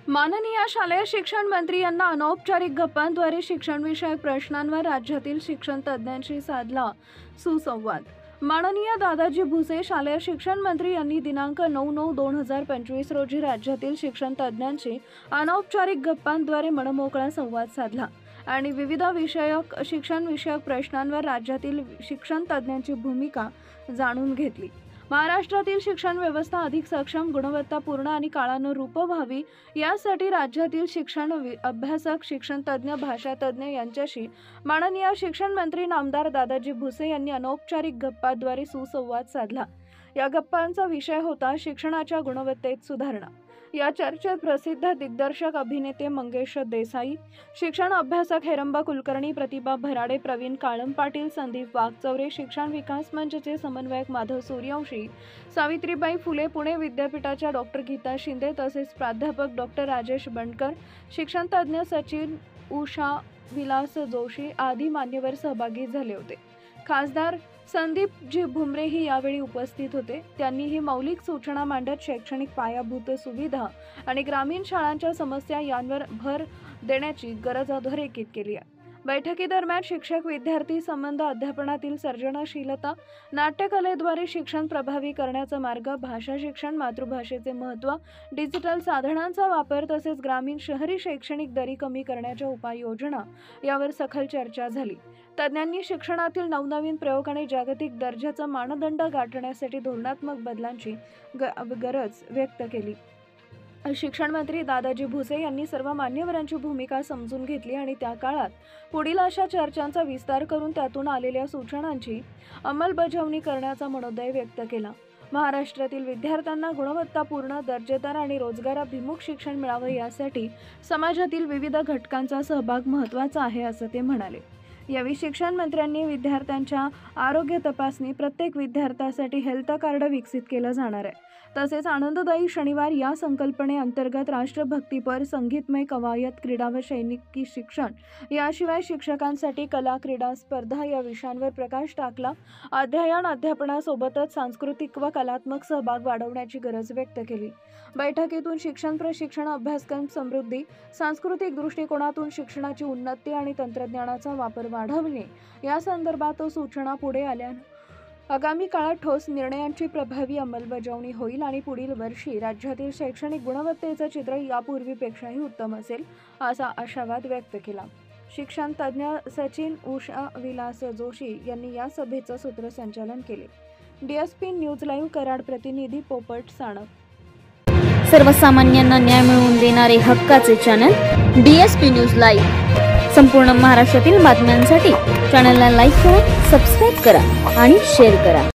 माननीय शालेय शिक्षण मंत्री यांना अनौपचारिक गप्पांद्वारे शिक्षणविषयक प्रश्नांवर राज्यातील शिक्षण तज्ज्ञांशी साधला सुसंवाद। माननीय दादाजी भुसे शालेय शिक्षण मंत्री यांनी दिनांक 9/9/2025 रोजी राज्यातील शिक्षण तज्ज्ञांशी अनौपचारिक गप्पांद्वारे मनमोकळा संवाद साधला आणि विविध शिक्षण प्रश्नांवर राज्यातील शिक्षण तज्ज्ञांची भूमिका जाणून घेतली। महाराष्ट्रातील शिक्षण व्यवस्था अधिक सक्षम, गुणवत्तापूर्ण आणि काळानुरूप व्हावी यासाठी राज्यातील शिक्षण अभ्यासक, शिक्षण तज्ज्ञ, भाषा तज्ज्ञ यांच्याशी माननीय शिक्षण मंत्री नामदार दादाजी भुसे यांनी अनौपचारिक गप्पांद्वारे सुसंवाद साधला। या गप्पांचा विषय होता शिक्षणाच्या गुणवत्तेत सुधारणा। या चर्चेत प्रसिद्ध दिग्दर्शक अभिनेते मंगेश देसाई, शिक्षण अभ्यासक हेरंबा कुलकर्णी, प्रतिभा भराडे, प्रवीण काळम पाटील, संदीप वाघचौरे, शिक्षण विकास मंचचे समन्वयक माधव सूर्यवंशी, सावित्रीबाई फुले पुणे विद्यापीठाच्या डॉक्टर गीता शिंदे तसेच प्राध्यापक डॉक्टर राजेश बंडकर, शिक्षण तज्ज्ञ सचिन उषा विलास जोशी आदी मान्यवर सहभागी झाले होते। खासदार संदीपजी भुमरेही यावेळी उपस्थित होते। त्यांनीही मौलिक सूचना मांडत शैक्षणिक पायाभूत सुविधा आणि ग्रामीण शाळांच्या समस्या यांवर भर देण्याची गरज अधोरेखित केली आहे। बैठकीदरम्यान शिक्षक विद्यार्थी संबंध, अध्यापनातील सर्जनशीलता, नाट्यकलेद्वारे शिक्षण प्रभावी करण्याचा मार्ग, भाषा शिक्षण, मातृभाषेचे महत्त्व, डिजिटल साधनांचा वापर तसेच ग्रामीण शहरी शैक्षणिक दरी कमी करण्याच्या उपाययोजना यावर सखोल चर्चा झाली। तज्ज्ञांनी शिक्षणातील नवनवीन प्रयोग आणि जागतिक दर्जाचा मानदंड गाठण्यासाठी धोरणात्मक बदलांची गरज व्यक्त केली। शिक्षण मंत्री दादाजी भुसे यांनी सर्व मान्यवरांची भूमिका समजून घेतली आणि त्या काळात पुढील अशा चर्चांचा विस्तार करून त्यातून आलेल्या सूचनांची अंमलबजावणी करण्याचा मनोदय व्यक्त केला। महाराष्ट्रातील विद्यार्थ्यांना गुणवत्तापूर्ण, दर्जेदार आणि रोजगाराभिमुख शिक्षण मिळावे यासाठी समाजातील विविध घटकांचा सहभाग महत्त्वाचा आहे असं ते म्हणाले। यावेळी शिक्षण मंत्र्यांनी विद्यार्थ्यांच्या आरोग्य तपासणी, प्रत्येक विद्यार्थ्यासाठी हेल्थ कार्ड विकसित केलं जाणार आहे, तसेच आनंददायी शनिवार या संकल्पनेअंतर्गत राष्ट्रभक्तीपर, संगीतमय कवायत, क्रीडा व सैनिकी शिक्षण याशिवाय शिक्षकांसाठी कला, क्रीडा स्पर्धा या विषयांवर प्रकाश टाकला। अध्ययन अध्यापनासोबतच सांस्कृतिक व कलात्मक सहभाग वाढवण्याची गरज व्यक्त केली। बैठकीतून शिक्षण, प्रशिक्षण, अभ्यासक्रम समृद्धी, सांस्कृतिक दृष्टिकोनातून शिक्षणाची उन्नती आणि तंत्रज्ञानाचा वापर वाढवणे या संदर्भात सूचना पुढे आल्या। आगामी काळात ठोस निर्णयांची प्रभावी अंमलबजावणी होईल आणि पुढील वर्षी राज्यातील शैक्षणिक गुणवत्तेचं चित्र यापूर्वीपेक्षाही उत्तम असेल असा आशावाद व्यक्त केला। शिक्षण तज्ज्ञ सचिन उषा विलास जोशी यांनी या सभेचं सूत्रसंचालन केले। DSP न्यूज लाईव्ह कराड प्रतिनिधी पोपट साणप। सर्वसामान्यांना न्याय मिळवून देणारे हक्काचे चॅनल DSP न्यूज लाईव्ह। संपूर्ण महाराष्ट्रातील बातम्यांसाठी चॅनलला लाईक करा, सबस्क्राईब करा आणि शेअर करा।